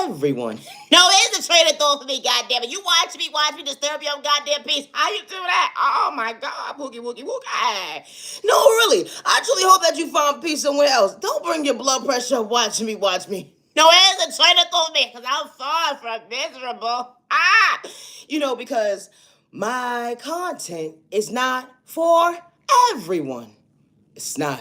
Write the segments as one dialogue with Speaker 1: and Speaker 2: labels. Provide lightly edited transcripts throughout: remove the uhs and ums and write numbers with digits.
Speaker 1: everyone. No, it's a train of thought for me, goddammit. You watch me disturb your goddamn peace. How you do that? Oh my god, boogie woogie woogie. No, really. I truly hope that you find peace somewhere else. Don't bring your blood pressure up. Watch me. No, it's a train of thought for me, because I'm far from miserable. Because my content is not for everyone. It's not.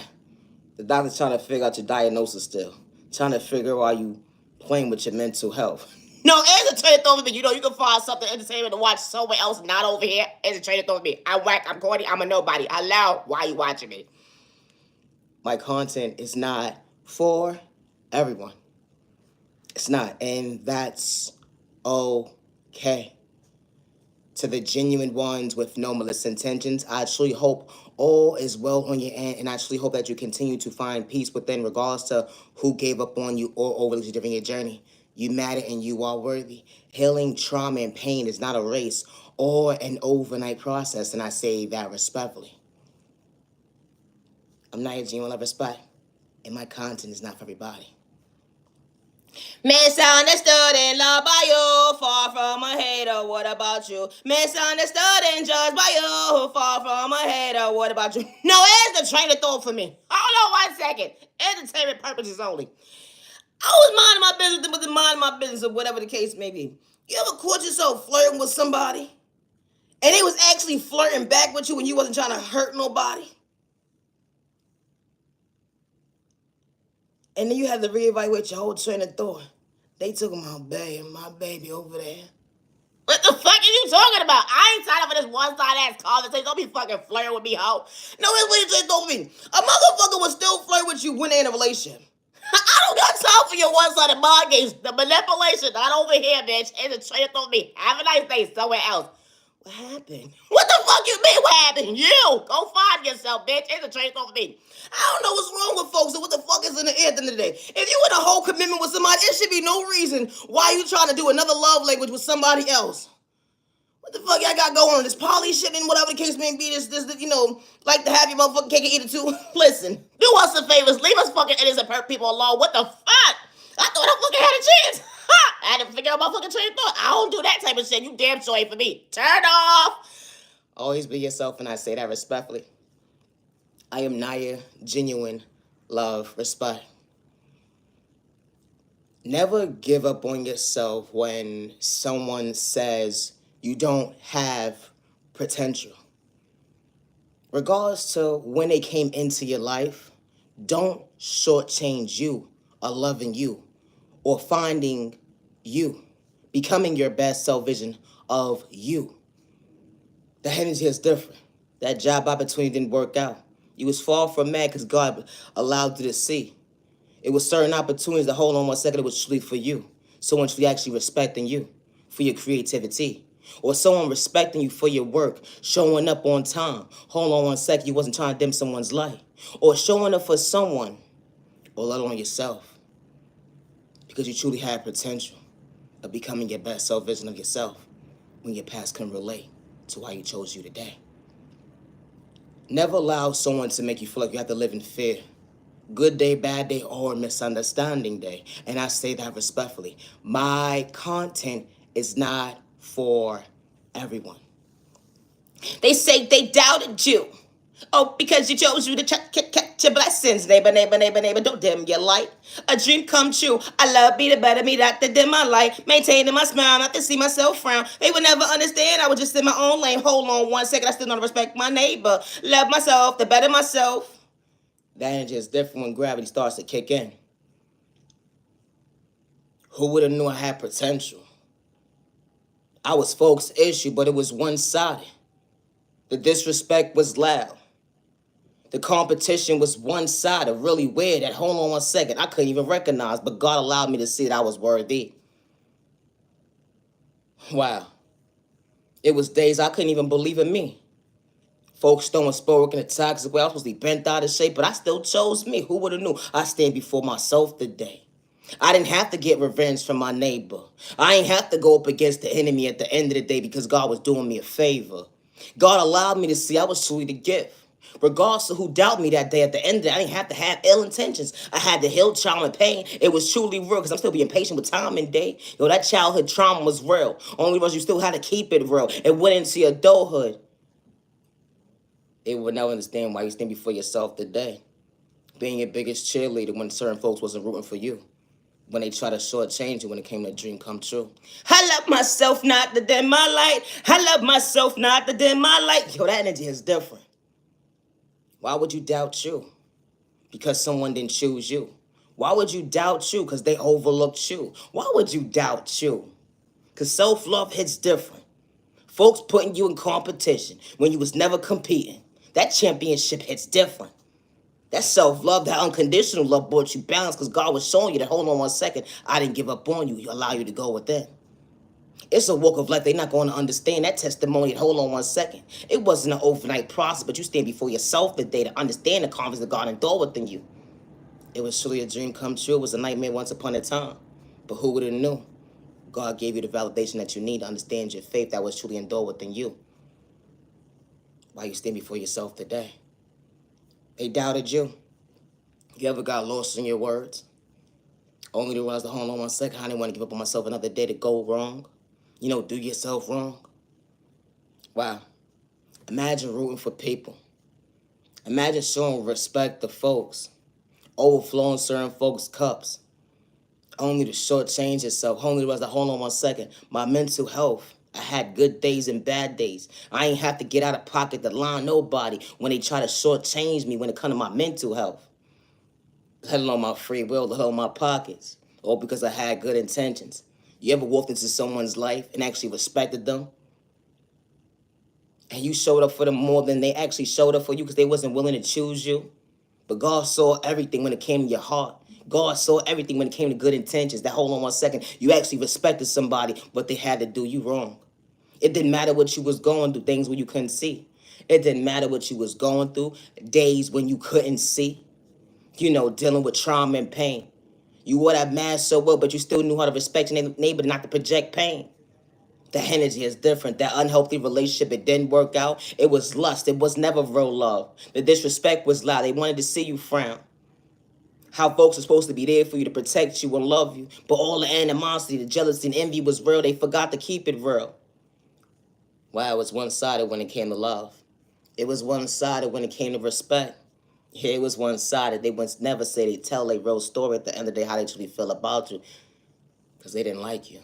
Speaker 1: The doctor's trying to figure out your diagnosis still. Trying to figure out why you playing with your mental health. No, entertainment over me. You can find something entertainment to watch somewhere else, not over here. Entertainment over me. I'm whack, I'm corny, I'm a nobody. Hello, why are you watching me? My content is not for everyone. It's not, and that's okay. To the genuine ones with no malicious intentions, I truly hope all is well on your end, and I truly hope that you continue to find peace within, regardless to who gave up on you or overly during your journey. You matter and you are worthy. Healing trauma and pain is not a race or an overnight process, and I say that respectfully. I'm not your genuine love respect, and my content is not for everybody. Misunderstood and loved by you, far from a hater, what about you? Misunderstood and judged by you, far from a hater, what about you? No, it's the train of thought for me. Hold on 1 second. Entertainment purposes only. I was minding my business, but minding my business, or whatever the case may be. You ever caught yourself flirting with somebody, and they was actually flirting back with you when you wasn't trying to hurt nobody? And then you had to reevaluate your whole train of thought. They took my baby over there. What the fuck are you talking about? I ain't signed up for this one-side ass conversation. Don't be fucking flirting with me, ho. No, it's what you just told me. A motherfucker will still flirt with you when they're in a relationship. I don't got time for your one-sided mind games. The manipulation, not over here, bitch. It's a train of thought me. Have a nice day somewhere else. What happened? What the fuck you mean what happened? You! Go find yourself, bitch. It's a train of thought for me. I don't know what's wrong with folks and what the fuck is in the air at the end of the day. If you in a whole commitment with somebody, there should be no reason why you trying to do another love language with somebody else. What the fuck y'all got going on? This poly shit and whatever the case may be, this, like to have your motherfucking cake and eat it too. Listen, do us some favors. Leave us fucking innocent people alone. What the fuck? I thought I fucking had a chance. I had to figure out my fucking train of thought. I don't do that type of shit. You damn sure ain't for me. Turn off. Always be yourself, and I say that respectfully. I am Naya, genuine love, respect. Never give up on yourself when someone says you don't have potential. Regardless to when they came into your life, don't shortchange you or loving you or finding you, becoming your best self vision of you. The energy is different. That job opportunity didn't work out. You was far from mad because God allowed you to see. It was certain opportunities that, hold on 1 second, it was truly for you. Someone truly actually respecting you for your creativity. Or someone respecting you for your work, showing up on time. Hold on 1 second, you wasn't trying to dim someone's light. Or showing up for someone, or let alone yourself. Because you truly have potential of becoming your best self vision of yourself when your past can relate to why you chose you today. Never allow someone to make you feel like you have to live in fear. Good day, bad day, or misunderstanding day. And I say that respectfully. My content is not for everyone. They say they doubted you. Oh, because you chose you to catch your blessings. Neighbor, don't dim your light. A dream come true. I love me, the better me, that to dim my light. Maintaining my smile, not to see myself frown. They would never understand, I was just in my own lane. Hold on 1 second, I still don't respect my neighbor. Love myself, the better myself. That energy is different when gravity starts to kick in. Who would have knew I had potential? I was folks' issue, but it was one-sided. The disrespect was loud. The competition was one-sided, really weird. That, hold on 1 second, I couldn't even recognize, but God allowed me to see that I was worthy. Wow. It was days I couldn't even believe in me. Folks throwing sport in the toxic way. I was supposed to be bent out of shape, but I still chose me. Who would have knew? I stand before myself today. I didn't have to get revenge from my neighbor. I ain't have to go up against the enemy at the end of the day because God was doing me a favor. God allowed me to see I was truly the gift. Regardless of who doubted me that day, at the end of the day, I didn't have to have ill intentions. I had to heal trauma and pain. It was truly real because I'm still being patient with time and day. Yo, that childhood trauma was real. Only was you still had to keep it real. It went into your adulthood. It would never understand why you stand before yourself today. Being your biggest cheerleader when certain folks wasn't rooting for you. When they try to shortchange you when it came to a dream come true. I love myself not to dim my light. I love myself not to dim my light. Yo, that energy is different. Why would you doubt you? Because someone didn't choose you. Why would you doubt you? Because they overlooked you. Why would you doubt you? Because self-love hits different. Folks putting you in competition when you was never competing. That championship hits different. That self-love, that unconditional love brought you balance because God was showing you that, hold on one second, I didn't give up on you. He allow you to go within. It's a walk of life. They're not going to understand that testimony. Hold on one second. It wasn't an overnight process, but you stand before yourself today to understand the confidence that God endured within you. It was truly a dream come true. It was a nightmare once upon a time. But who would have knew? God gave you the validation that you need to understand your faith that was truly endured within you. Why you stand before yourself today? They doubted you. You ever got lost in your words? Only to realize, hold on one second, I didn't want to give up on myself another day to go wrong. You know, do yourself wrong. Wow. Imagine rooting for people. Imagine showing respect to folks. Overflowing certain folks' cups. Only to shortchange yourself. Only to realize, hold on one second, my mental health. I had good days and bad days. I ain't have to get out of pocket to line nobody when they try to shortchange me when it comes to my mental health. Let alone my free will, let alone my pockets. All because I had good intentions. You ever walked into someone's life and actually respected them? And you showed up for them more than they actually showed up for you because they wasn't willing to choose you? But God saw everything when it came to your heart. God saw everything when it came to good intentions. That, hold on one second, you actually respected somebody, but they had to do you wrong. It didn't matter what you was going through, things when you couldn't see. It didn't matter what you was going through, days when you couldn't see. You know, dealing with trauma and pain. You wore that mask so well, but you still knew how to respect your neighbor, not to project pain. The energy is different. That unhealthy relationship, it didn't work out. It was lust. It was never real love. The disrespect was loud. They wanted to see you frown. How folks are supposed to be there for you to protect you and love you. But all the animosity, the jealousy, and envy was real. They forgot to keep it real. Wow, it was one-sided when it came to love. It was one-sided when it came to respect. Yeah, it was one-sided. They once never say they tell a real story at the end of the day how they truly feel about you because they didn't like you.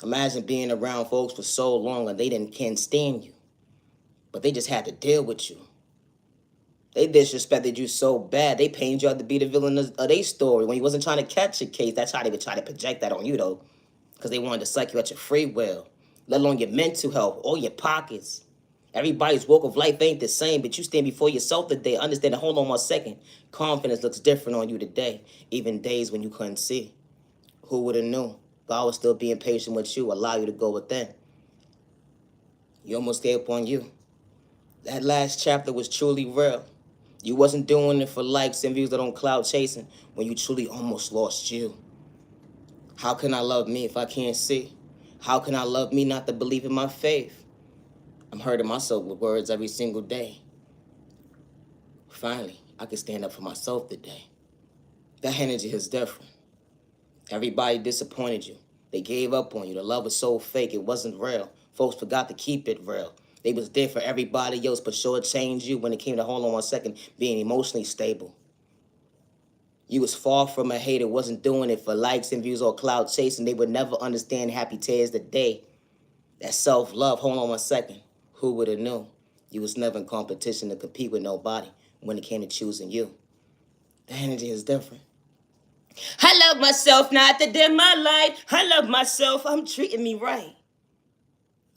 Speaker 1: Imagine being around folks for so long and they can't stand you, but they just had to deal with you. They disrespected you so bad, they painted you out to be the villain of their story when you wasn't trying to catch a case. That's how they would try to project that on you, though, because they wanted to suck you at your free will, let alone your mental health, all your pockets. Everybody's walk of life ain't the same, but you stand before yourself today. Understand that, hold on one second. Confidence looks different on you today, even days when you couldn't see. Who would have known? God was still being patient with you, allow you to go within. You almost gave up on you. That last chapter was truly real. You wasn't doing it for likes and views that on cloud chasing when you truly almost lost you. How can I love me if I can't see? How can I love me not to believe in my faith? I'm hurting myself with words every single day. Finally, I can stand up for myself today. That energy is different. Everybody disappointed you. They gave up on you. The love was so fake, it wasn't real. Folks forgot to keep it real. They was there for everybody else, but sure changed you when it came to, hold on one second, being emotionally stable. You was far from a hater, wasn't doing it for likes and views or cloud chasing. They would never understand happy tears the day. That self-love, hold on one second. Who would have known? You was never in competition to compete with nobody when it came to choosing you. The energy is different. I love myself, not to dim my light. I love myself, I'm treating me right.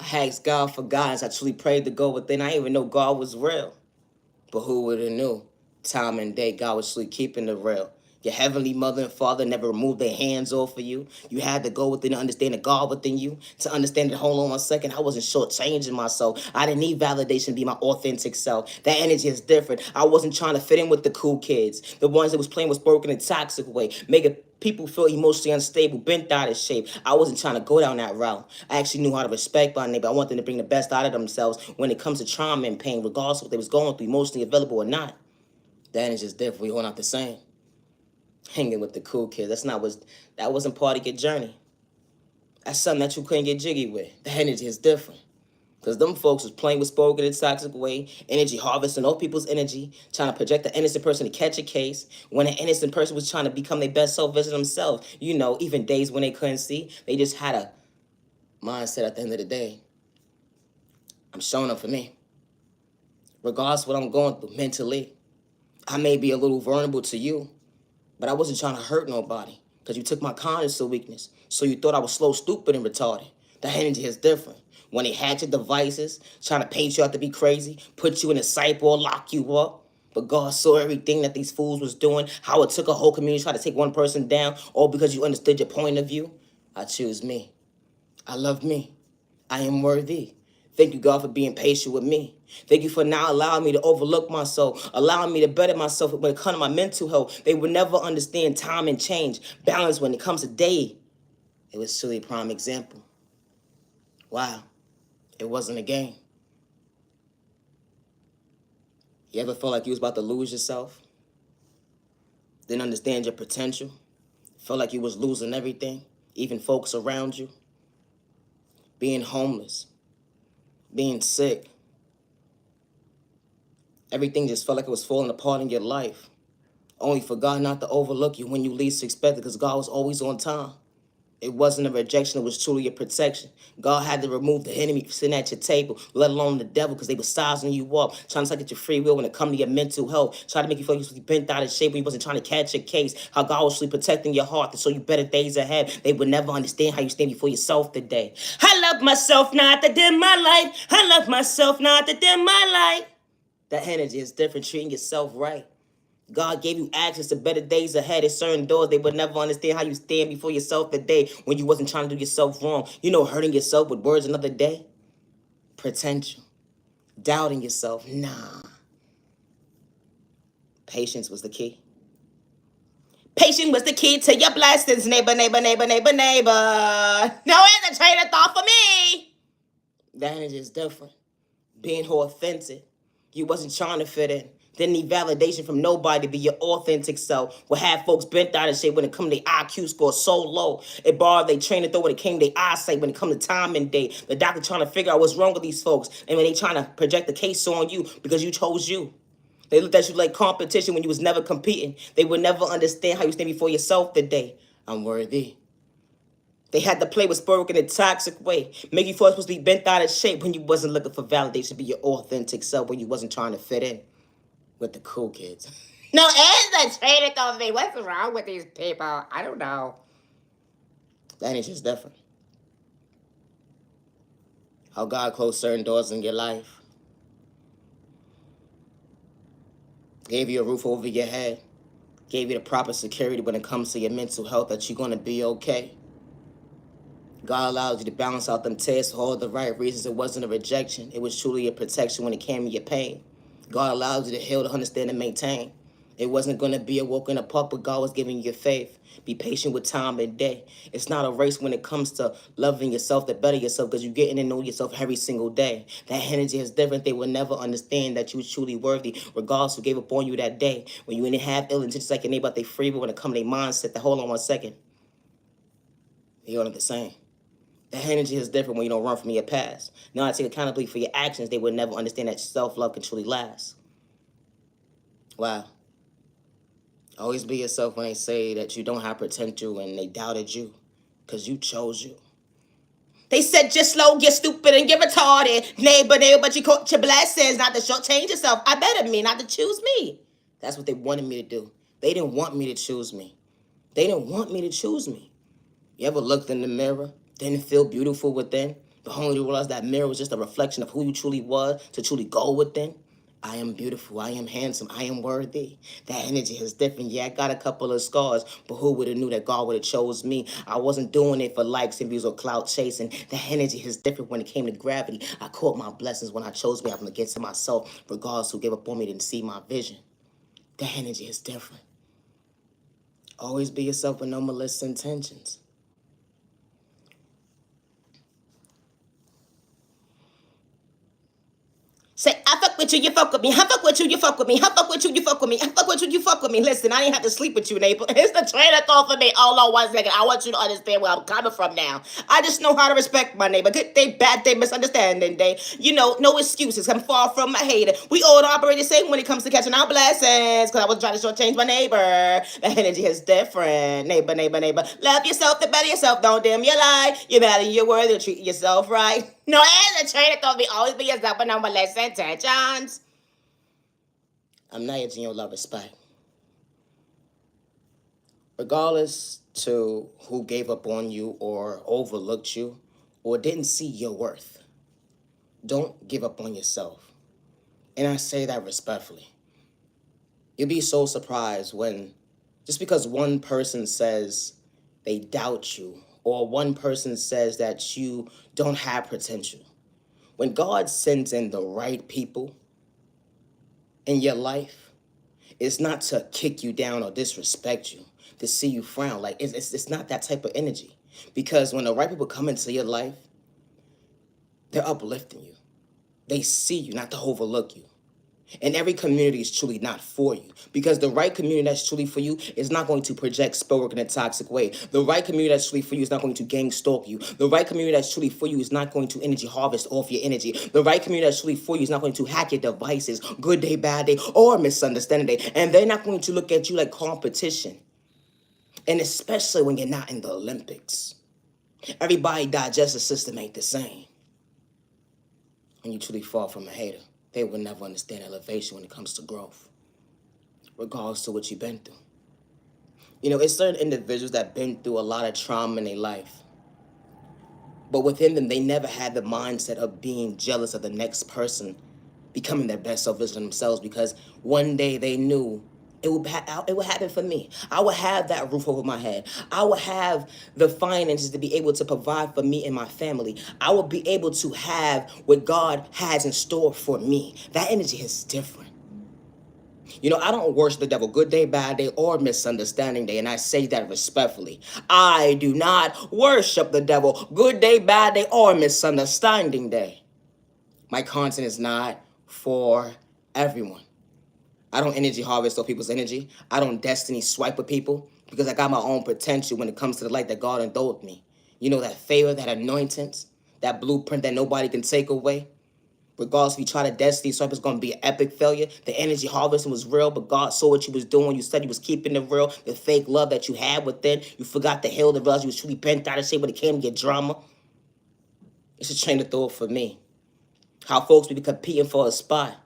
Speaker 1: I asked God for guidance. I truly prayed to go within. I didn't even know God was real. But who would have knew? Time and day, God was truly keeping it real. Your heavenly mother and father never removed their hands off of you. You had to go within to understand the God within you, to understand that, hold on 1 second, I wasn't shortchanging myself. I didn't need validation to be my authentic self. That energy is different. I wasn't trying to fit in with the cool kids, the ones that was playing with broken in a toxic way, making people feel emotionally unstable, bent out of shape. I wasn't trying to go down that route. I actually knew how to respect my neighbor. I want them to bring the best out of themselves when it comes to trauma and pain, regardless of what they was going through, emotionally available or not. That energy is different. We all not the same. Hanging with the cool kids. That wasn't part of your journey. That's something that you couldn't get jiggy with. The energy is different. Because them folks was playing with spoken in a toxic way, energy harvesting all people's energy, trying to project the innocent person to catch a case, when an innocent person was trying to become their best self version themselves. You know, even days when they couldn't see, they just had a mindset at the end of the day. I'm showing up for me. Regardless of what I'm going through mentally, I may be a little vulnerable to you, but I wasn't trying to hurt nobody because you took my kindness to weakness. So you thought I was slow, stupid, and retarded. The energy is different. When they had your devices, trying to paint you out to be crazy, put you in a cycle or lock you up. But God saw everything that these fools was doing, how it took a whole community to try to take one person down, all because you understood your point of view. I choose me. I love me. I am worthy. Thank you, God, for being patient with me. Thank you for now allowing me to overlook myself, allowing me to better myself when it comes to my mental health. They would never understand time and change, balance when it comes to day. It was truly a prime example. Wow, it wasn't a game. You ever felt like you was about to lose yourself? Didn't understand your potential? Felt like you was losing everything, even folks around you? Being homeless, being sick. Everything just felt like it was falling apart in your life. Only for God not to overlook you when you least expect it, because God was always on time. It wasn't a rejection, it was truly a protection. God had to remove the enemy sitting at your table, let alone the devil, because they were sizing you up, trying to take at your free will when it come to your mental health, trying to make you feel like you was bent out of shape when you wasn't trying to catch a case, how God was really protecting your heart to show you better days ahead. They would never understand how you stand before yourself today. I love myself, not to dim my light. I love myself, not to dim my light. That energy is different, treating yourself right. God gave you access to better days ahead at certain doors. They would never understand how you stand before yourself today when you wasn't trying to do yourself wrong. You know, hurting yourself with words another day. Potential. Doubting yourself. Nah. Patience was the key. Patience was the key to your blessings, neighbor, neighbor, neighbor, neighbor, neighbor. No hesitate thought for me. That energy is different. Being authentic. You wasn't trying to fit in. Didn't need validation from nobody to be your authentic self. Will have folks bent out of shape when it come to their IQ score so low. It borrowed their train of thought when it came to their eyesight, when it come to time and day. The doctor trying to figure out what's wrong with these folks. And when they trying to project the case on you because you chose you. They looked at you like competition when you was never competing. They would never understand how you stand before yourself today. I'm worthy. They had to play with spoken in a toxic way. Make you feel supposed to be bent out of shape when you wasn't looking for validation to be your authentic self, when you wasn't trying to fit in with the cool kids. No, it's a traitor of me. What's wrong with these people? I don't know. That ain't just different. How God closed certain doors in your life. Gave you a roof over your head. Gave you the proper security when it comes to your mental health, that you're going to be okay. God allows you to balance out them tests for all the right reasons. It wasn't a rejection. It was truly a protection when it came to your pain. God allows you to heal, to understand, and maintain. It wasn't going to be a walk in the park, but God was giving you faith. Be patient with time and day. It's not a race when it comes to loving yourself, to better yourself, because you're getting to know yourself every single day. That energy is different. They will never understand that you was truly worthy, regardless who gave up on you that day. When you didn't have ill intentions like your neighbor, they free, but when it comes to their mindset, that hold on 1 second. You're not the same. That energy is different when you don't run from your past. Now I take accountability for your actions. They would never understand that self-love can truly last. Wow. Always be yourself when they say that you don't have potential and they doubted you, because you chose you. They said you're slow, you're stupid, and you're retarded. Neighbor, but you caught your blessings not to change yourself. I better me not to choose me. That's what they wanted me to do. They didn't want me to choose me. They didn't want me to choose me. You ever looked in the mirror, didn't feel beautiful within, but only to realize that mirror was just a reflection of who you truly was to truly go within? I am beautiful. I am handsome. I am worthy. That energy is different. Yeah, I got a couple of scars, but who would have knew that God would have chose me? I wasn't doing it for likes and views or clout chasing. That energy is different when it came to gravity. I caught my blessings when I chose me. I'm gonna get to myself, regardless who gave up on me didn't see my vision. That energy is different. Always be yourself with no malicious intentions. Say, I fuck with you, you fuck with me. I fuck with you, you fuck with me. I fuck with you, you fuck with me. I fuck with you, you fuck with me. Listen, I didn't have to sleep with you, neighbor. It's the train of thought for me. Hold on 1 second. I want you to understand where I'm coming from now. I just know how to respect my neighbor. Good day, bad day, misunderstanding day. You know, no excuses. I'm far from a hater. We all operate the same when it comes to catching our blessings. Because I was trying to shortchange my neighbor. The energy is different. Neighbor, neighbor, neighbor. Love yourself, the better yourself. Don't dim your light. You're better, you're worthy. Treat yourself right. No, and the train of thought, be always be yourself, but no malicious intentions. I'm not using your love respect. Regardless to who gave up on you or overlooked you or didn't see your worth, don't give up on yourself. And I say that respectfully. You'll be so surprised when just because one person says they doubt you or one person says that you don't have potential, when God sends in the right people in your life, it's not to kick you down or disrespect you, to see you frown. Like, it's not that type of energy. Because when the right people come into your life, they're uplifting you. They see you, not to overlook you. And every community is truly not for you. Because the right community that's truly for you is not going to project spell work in a toxic way. The right community that's truly for you is not going to gang stalk you. The right community that's truly for you is not going to energy harvest off your energy. The right community that's truly for you is not going to hack your devices, good day, bad day, or misunderstanding day. And they're not going to look at you like competition. And especially when you're not in the Olympics. Everybody digestive system ain't the same. When you truly fall from a hater, they will never understand elevation when it comes to growth, regardless to what you've been through. You know, it's certain individuals that been through a lot of trauma in their life, but within them, they never had the mindset of being jealous of the next person becoming their best self version of themselves, because one day they knew it would happen for me. I would have that roof over my head. I would have the finances to be able to provide for me and my family. I would be able to have what God has in store for me. That energy is different. You know, I don't worship the devil good day, bad day, or misunderstanding day, and I say that respectfully. I do not worship the devil good day, bad day, or misunderstanding day. My content is not for everyone. I don't energy harvest other people's energy. I don't destiny swipe with people because I got my own potential when it comes to the light that God endowed me. You know, that favor, that anointings, that blueprint that nobody can take away. Regardless if you try to destiny swipe, it's going to be an epic failure. The energy harvesting was real, but God saw what you was doing. You said you was keeping it real. The fake love that you had within, you forgot to heal the realize you was truly bent out of shape when it came to get drama. It's a train of thought for me. How folks be competing for a spot.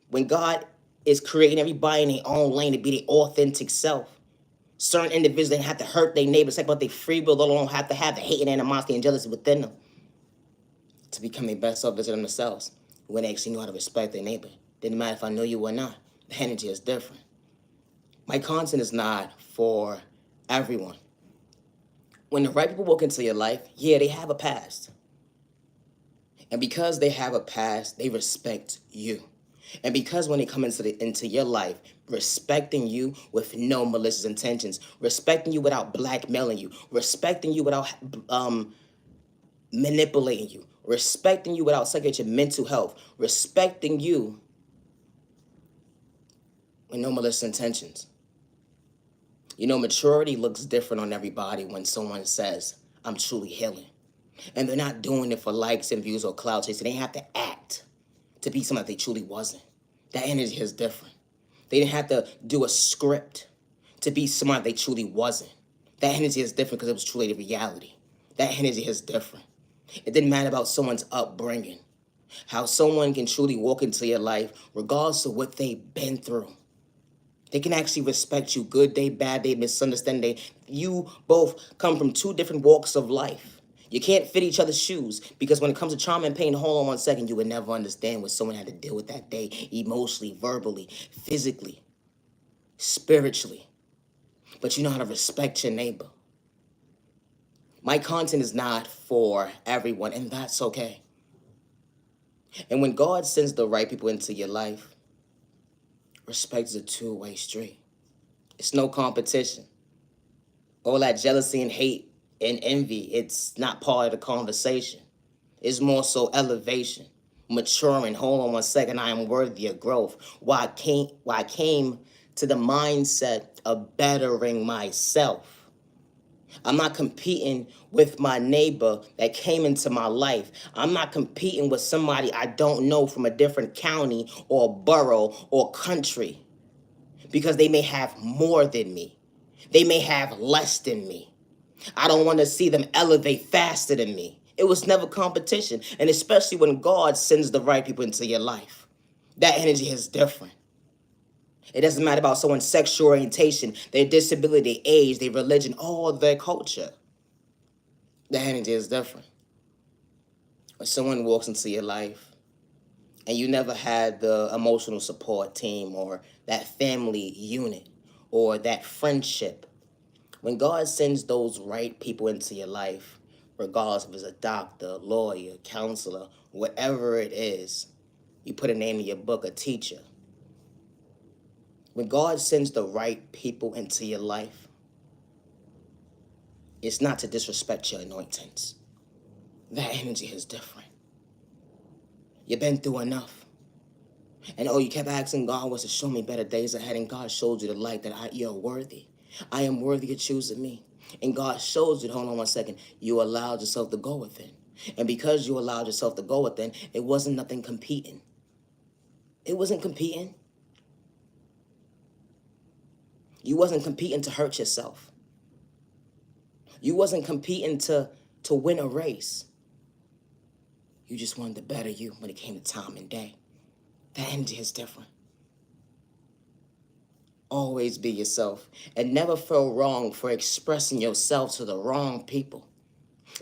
Speaker 1: When God is creating everybody in their own lane to be their authentic self. Certain individuals didn't have to hurt their neighbors, talk about their free will, they don't have to have the hate and animosity and jealousy within them to become their best self version of themselves. When they actually know how to respect their neighbor. Didn't matter if I know you or not. The energy is different. My content is not for everyone. When the right people walk into your life, yeah, they have a past. And because they have a past, they respect you. And because when they come into your life, respecting you with no malicious intentions, respecting you without blackmailing you, respecting you without manipulating you, respecting you without sucking your mental health, respecting you with no malicious intentions. You know, maturity looks different on everybody when someone says, I'm truly healing. And they're not doing it for likes and views or clout chasing. They have to act to be something that they truly wasn't. That energy is different. They didn't have to do a script to be someone they truly wasn't. That energy is different because it was truly the reality. That energy is different. It didn't matter about someone's upbringing. How someone can truly walk into your life regardless of what they've been through. They can actually respect you good day, bad day, misunderstanding day. You both come from two different walks of life. You can't fit each other's shoes because when it comes to trauma and pain, hold on one second, you would never understand what someone had to deal with that day, emotionally, verbally, physically, spiritually. But you know how to respect your neighbor. My content is not for everyone, and that's okay. And when God sends the right people into your life, respect is a two-way street. It's no competition. All that jealousy and hate and envy, it's not part of the conversation. It's more so elevation, maturing. Hold on one second, I am worthy of growth. Why I came to the mindset of bettering myself. I'm not competing with my neighbor that came into my life. I'm not competing with somebody I don't know from a different county or borough or country because they may have more than me. They may have less than me. I don't want to see them elevate faster than me. It was never competition. And especially when God sends the right people into your life, that energy is different. It doesn't matter about someone's sexual orientation, their disability, their age, their religion, or their culture. The energy is different. When someone walks into your life and you never had the emotional support team or that family unit or that friendship, when God sends those right people into your life, regardless if it's a doctor, lawyer, counselor, whatever it is, you put a name in your book, a teacher. When God sends the right people into your life, it's not to disrespect your anointings. That energy is different. You've been through enough. And you kept asking God was to show me better days ahead, and God showed you the light that you're worthy. I am worthy of choosing me. And God shows you, hold on one second, you allowed yourself to go within. And because you allowed yourself to go within, it wasn't nothing competing. It wasn't competing. You wasn't competing to hurt yourself. You wasn't competing to win a race. You just wanted to better you when it came to time and day. That energy is different. Always be yourself and never feel wrong for expressing yourself to the wrong people.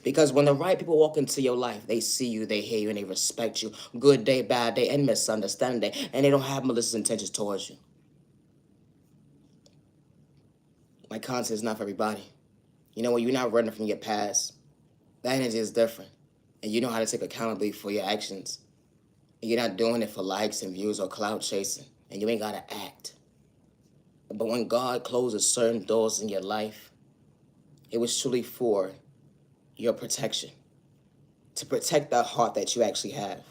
Speaker 1: Because when the right people walk into your life, they see you, they hear you, and they respect you. Good day, bad day, and misunderstanding day. And they don't have malicious intentions towards you. My content is not for everybody. You know, when you're not running from your past, that energy is different. And you know how to take accountability for your actions. And you're not doing it for likes and views or clout chasing. And you ain't got to act. But when God closes certain doors in your life, it was truly for your protection. To protect that heart that you actually have.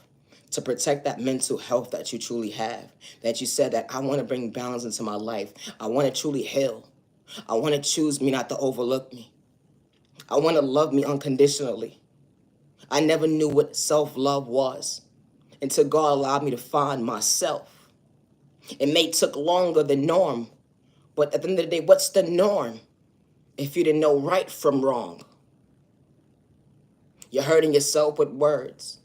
Speaker 1: To protect that mental health that you truly have. That you said that I want to bring balance into my life. I want to truly heal. I want to choose me not to overlook me. I want to love me unconditionally. I never knew what self-love was until God allowed me to find myself. It may took longer than norm, but at the end of the day, what's the norm if you didn't know right from wrong? You're hurting yourself with words,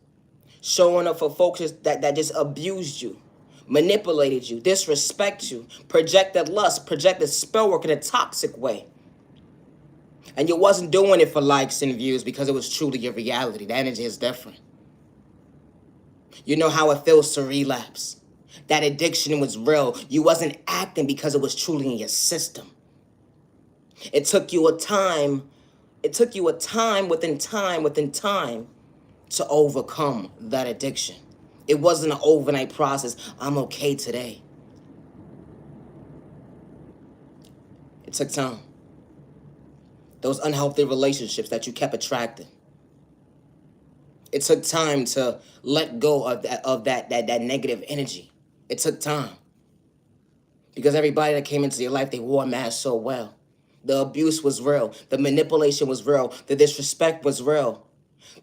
Speaker 1: showing up for folks that just abused you, manipulated you, disrespect you, projected lust, projected spell work in a toxic way. And you wasn't doing it for likes and views because it was truly your reality. The energy is different. You know how it feels to relapse. That addiction was real. You wasn't acting because it was truly in your system. It took you a time within time to overcome that addiction. It wasn't an overnight process. I'm okay today. It took time. Those unhealthy relationships that you kept attracting. It took time to let go of that negative energy. It took time. Because everybody that came into your life, they wore a mask so well. The abuse was real. The manipulation was real. The disrespect was real.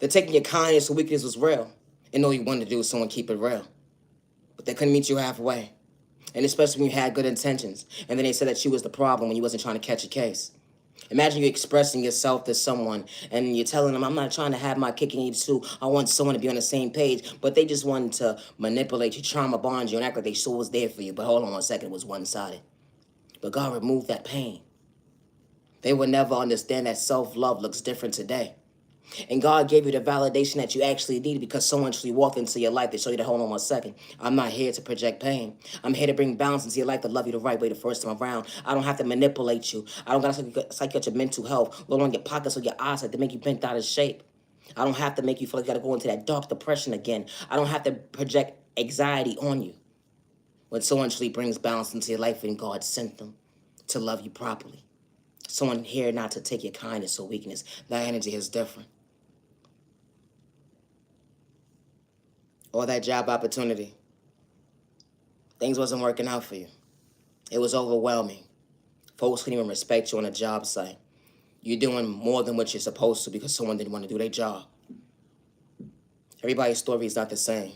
Speaker 1: The taking your kindness or weakness was real. And all you wanted to do was someone keep it real. But they couldn't meet you halfway. And especially when you had good intentions. And then they said that you was the problem when you wasn't trying to catch a case. Imagine you expressing yourself to someone and you're telling them, I'm not trying to have my cake and eat it too. I want someone to be on the same page. But they just wanted to manipulate you, trauma bond you, and act like they still was there for you. But hold on one second, it was one-sided. But God removed that pain. They will never understand that self-love looks different today. And God gave you the validation that you actually needed because someone actually walked into your life to show you that, hold on 1 second, I'm not here to project pain. I'm here to bring balance into your life, to love you the right way the first time around. I don't have to manipulate you. I don't got to psych your mental health, load on your pockets or your eyesight to make you bent out of shape. I don't have to make you feel like you got to go into that dark depression again. I don't have to project anxiety on you. When someone actually brings balance into your life and God sent them to love you properly. Someone here not to take your kindness or weakness. That energy is different. Or that job opportunity. Things wasn't working out for you. It was overwhelming. Folks couldn't even respect you on a job site. You're doing more than what you're supposed to because someone didn't want to do their job. Everybody's story is not the same.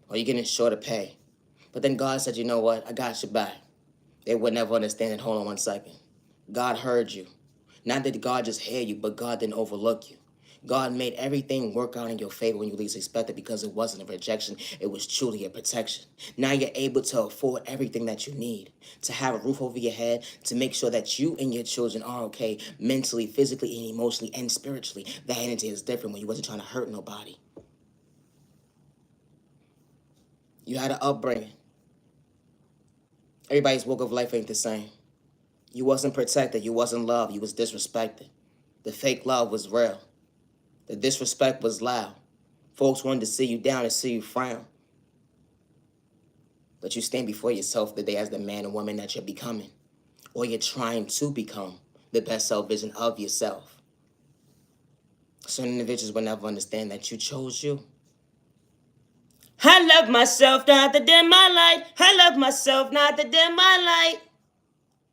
Speaker 1: Or you're getting short of pay. But then God said, you know what? I got your back. They would never understand it. Hold on 1 second. God heard you. Not that God just heard you, but God didn't overlook you. God made everything work out in your favor when you least expected because it wasn't a rejection. It was truly a protection. Now you're able to afford everything that you need, to have a roof over your head, to make sure that you and your children are okay mentally, physically, and emotionally, and spiritually. That energy is different when you wasn't trying to hurt nobody. You had an upbringing. Everybody's walk of life ain't the same. You wasn't protected. You wasn't loved. You was disrespected. The fake love was real. The disrespect was loud. Folks wanted to see you down and see you frown. But you stand before yourself today as the man and woman that you're becoming. Or you're trying to become the best self vision of yourself. Certain individuals will never understand that you chose you. I love myself, not to dim my light. I love myself, not to dim my light.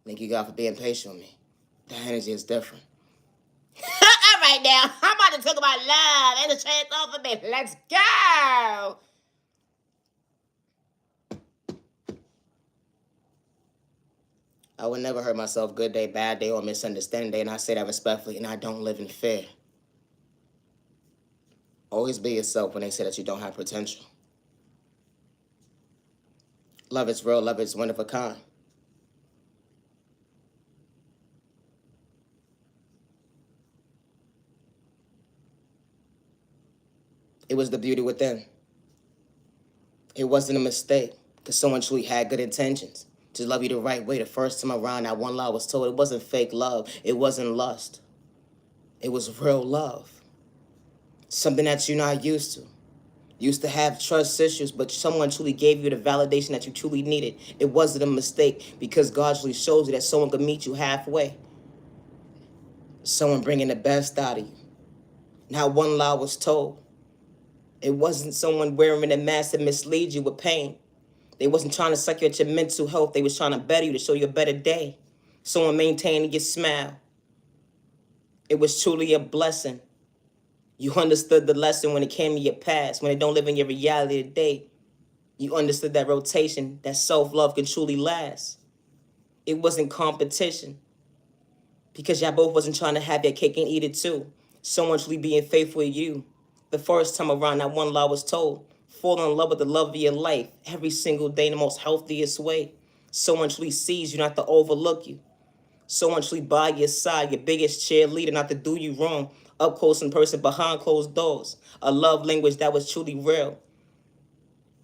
Speaker 1: Thank you, God, for being patient with me. The energy is different. All right, now, I'm about to talk about love and the chance over me. Let's go. I would never hurt myself good day, bad day, or misunderstanding day, and I say that respectfully, and I don't live in fear. Always be yourself when they say that you don't have potential. Love is real, love is one of a kind. It was the beauty within. It wasn't a mistake, because someone truly had good intentions to love you the right way the first time around. That one lie was told. It wasn't fake love. It wasn't lust. It was real love. Something that you're not used to. Used to have trust issues, but someone truly gave you the validation that you truly needed. It wasn't a mistake because God truly shows you that someone could meet you halfway. Someone bringing the best out of you. Not one lie was told. It wasn't someone wearing a mask to mislead you with pain. They wasn't trying to suck you at your mental health. They was trying to better you, to show you a better day. Someone maintaining your smile. It was truly a blessing. You understood the lesson when it came to your past, when it don't live in your reality today. You understood that rotation, that self-love can truly last. It wasn't competition. Because y'all both wasn't trying to have your cake and eat it too. Someone truly being faithful to you. The first time around, that one lie was told. Fall in love with the love of your life every single day in the most healthiest way. Someone truly sees you, not to overlook you. Someone truly by your side, your biggest cheerleader, not to do you wrong. Up close in person, behind closed doors. A love language that was truly real.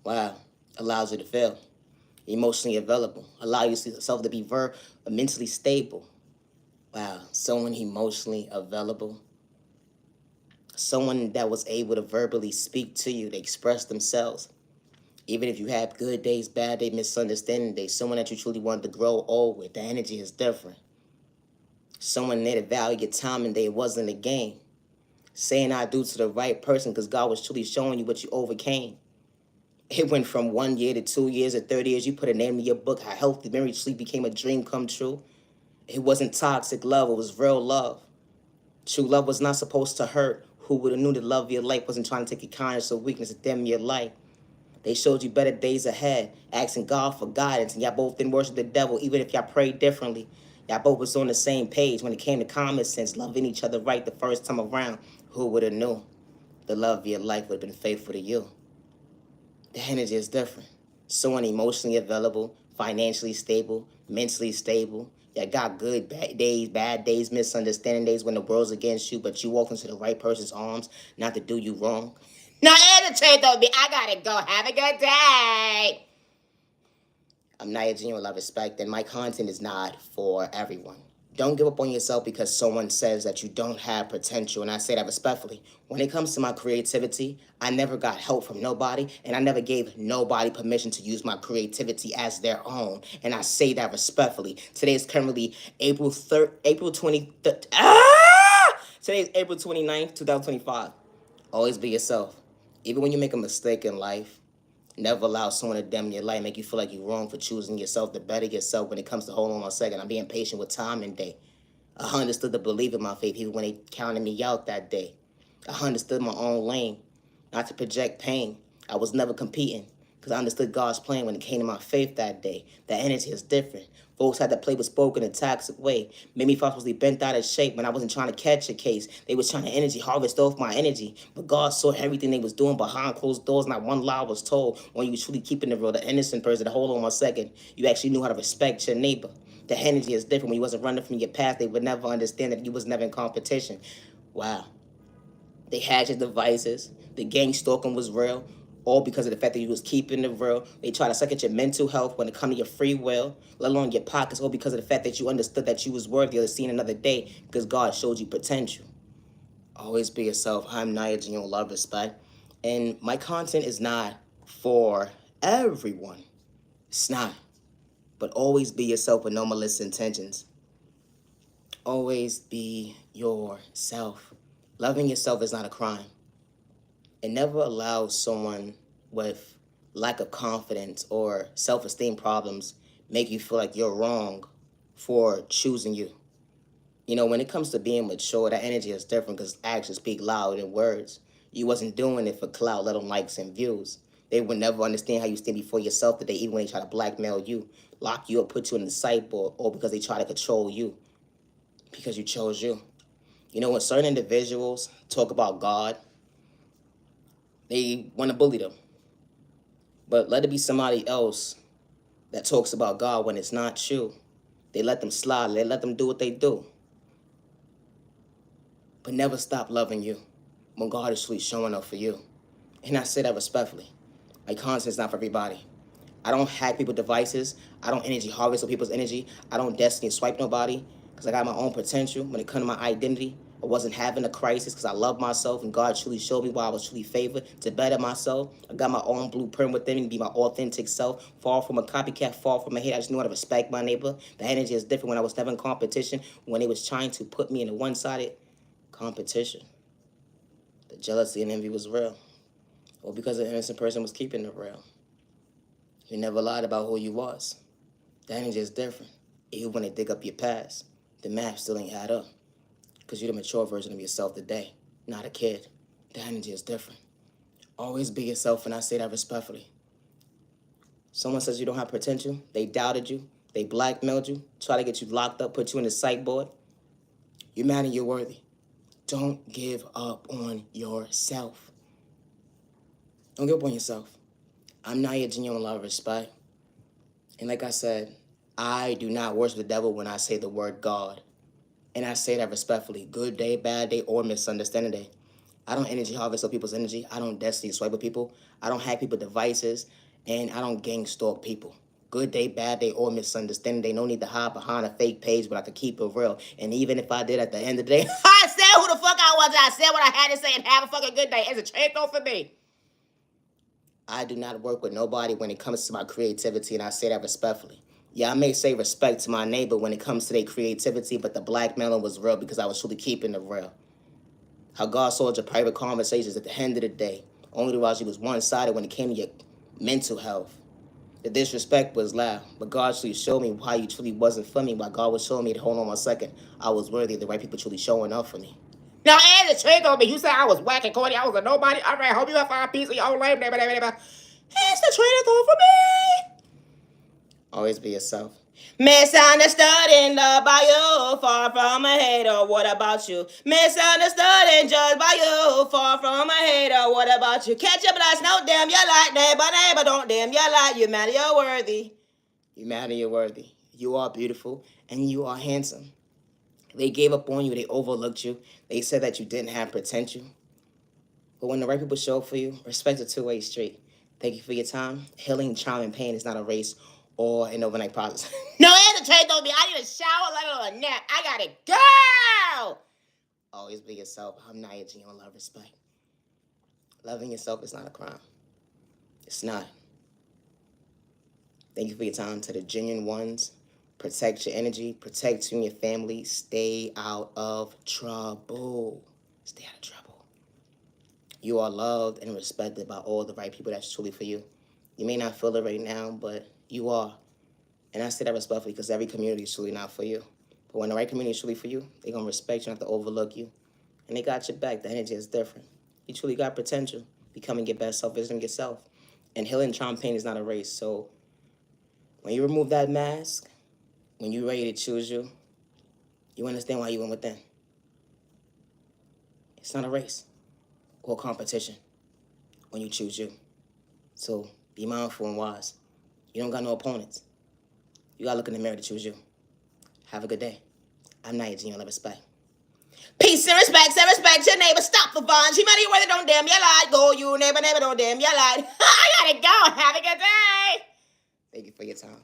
Speaker 1: Wow. Allows you to feel emotionally available. Allow yourself to be mentally stable. Wow. Someone emotionally available. Someone that was able to verbally speak to you, to express themselves. Even if you have good days, bad days, misunderstanding days, someone that you truly want to grow old with, the energy is different. Someone there to value your time and day, it wasn't a game. Saying I do to the right person because God was truly showing you what you overcame. It went from 1 year to 2 years to 30 years. You put a name in your book, how healthy marriage sleep became a dream come true. It wasn't toxic love, it was real love. True love was not supposed to hurt. Who would have knew the love of your life wasn't trying to take your kindness or weakness to dim your light? They showed you better days ahead, asking God for guidance, and y'all both didn't worship the devil, even if y'all prayed differently. Y'all both was on the same page when it came to common sense, loving each other right the first time around. Who would have knew the love of your life would have been faithful to you? The energy is different. Someone emotionally available, financially stable, mentally stable, You got good bad days, misunderstanding days when the world's against you, but you walk into the right person's arms, not to do you wrong. No, irritate though, me. I gotta go. Have a good day. I'm Naya Genuine Love Respect, and my content is not for everyone. Don't give up on yourself because someone says that you don't have potential, and I say that respectfully. When it comes to my creativity, I never got help from nobody, and I never gave nobody permission to use my creativity as their own, and I say that respectfully. Today is currently April 23rd. Today is April 29th, 2025. Always be yourself. Even when you make a mistake in life, never allow someone to dim your light, make you feel like you're wrong for choosing yourself, to better yourself when it comes to hold on 1 second. I'm being patient with time and day. I understood to believe in my faith even when they counted me out that day. I understood my own lane, not to project pain. I was never competing because I understood God's plan when it came to my faith that day. The energy is different. Folks had to play with spoken in a toxic way. Made me falsely bent out of shape when I wasn't trying to catch a case. They was trying to energy harvest off my energy. But God saw everything they was doing behind closed doors. Not one lie was told. When you was truly keeping the real, the innocent person, hold on 1 second. You actually knew how to respect your neighbor. The energy is different. When you wasn't running from your past, they would never understand that you was never in competition. Wow. They had your devices. The gang stalking was real. All because of the fact that you was keeping it real. They try to suck at your mental health when it come to your free will, let alone your pockets, all because of the fact that you understood that you was worthy of seeing another day because God showed you potential. Always be yourself. I'm Naya Genuine Love Respect. And my content is not for everyone. It's not. But always be yourself with no malicious intentions. Always be yourself. Loving yourself is not a crime. And never allow someone with lack of confidence or self-esteem problems make you feel like you're wrong for choosing you. You know, when it comes to being mature, that energy is different because actions speak louder than words. You wasn't doing it for clout, let alone likes and views. They would never understand how you stand before yourself today, even when they try to blackmail you, lock you up, put you in the sideboard, or because they try to control you because you chose you. You know, when certain individuals talk about God, they want to bully them. But let it be somebody else that talks about God when it's not you. They let them slide. They let them do what they do. But never stop loving you when God is truly showing up for you. And I say that respectfully. My content is not for everybody. I don't hack people's devices. I don't energy harvest people's energy. I don't destiny swipe nobody because I got my own potential. When it comes to my identity, I wasn't having a crisis because I love myself and God truly showed me why I was truly favored to better myself. I got my own blueprint within me to be my authentic self. Far from a copycat, far from a hate. I just knew how to respect my neighbor. The energy is different when I was never in competition, when they was trying to put me in a one-sided competition. The jealousy and envy was real. Or because an innocent person was keeping it real. You never lied about who you was. The energy is different. Even when they dig up your past, the math still ain't add up. Because you're the mature version of yourself today, not a kid. The energy is different. Always be yourself, and I say that respectfully. Someone says you don't have potential, they doubted you, they blackmailed you, try to get you locked up, put you in the psych board. You're mad and you're worthy. Don't give up on yourself. Don't give up on yourself. I'm Naya Genuine Love Respect. And like I said, I do not worship the devil when I say the word God. And I say that respectfully. Good day, bad day, or misunderstanding day. I don't energy harvest of people's energy. I don't destiny swipe with people. I don't hack people's devices. And I don't gang stalk people. Good day, bad day, or misunderstanding day. No need to hide behind a fake page, but I could keep it real. And even if I did at the end of the day, I said who the fuck I was. I said what I had to say and have a fucking good day. It's a trade off for me. I do not work with nobody when it comes to my creativity, and I say that respectfully. Yeah, I may say respect to my neighbor when it comes to their creativity, but the blackmailing was real because I was truly keeping it real. How God saw your private conversations at the end of the day. Only realize you was one-sided when it came to your mental health. The disrespect was loud, but God truly showed me why you truly wasn't for me, why God was showing me to hold on 1 second. I was worthy of the right people truly showing up for me. Now, as a trick on me, you said I was whacking Cody, I was a nobody. All right, hope you have 5 pieces of your own lame. Here's the trade for me. Always be yourself. Misunderstood and loved by you, far from a hater. What about you? Misunderstood and judged by you, far from a hater. What about you? Catch your blast, no damn your light, neighbor, don't damn your light. You matter, you're worthy. You matter, you're worthy. You are beautiful, and you are handsome. They gave up on you. They overlooked you. They said that you didn't have potential. But when the right people show up for you, respect a two-way street. Thank you for your time. Healing, trauma, and pain is not a race or an overnight process. No hesitate on me. I need a shower, let alone a nap. I gotta go. Always be yourself. I'm Naya G on Love Respect. Loving yourself is not a crime. It's not. Thank you for your time. To the genuine ones, protect your energy, protect you and your family. Stay out of trouble. Stay out of trouble. You are loved and respected by all the right people that's truly for you. You may not feel it right now, but you are. And I say that respectfully because every community is truly not for you. But when the right community is truly for you, they're going to respect you, not to overlook you. And they got your back. The energy is different. You truly got potential. Becoming your best self, visiting yourself. And healing, trauma, pain is not a race. So when you remove that mask, when you're ready to choose you, you understand why you went within. It's not a race or competition when you choose you. So be mindful and wise. You don't got no opponents. You gotta look in the mirror to choose you. Have a good day. I'm Naya G on Love Respect. Peace and respect your neighbor. Stop the violence. You better whether don't damn your light. Go you neighbor, don't damn your light. I gotta go. Have a good day. Thank you for your time.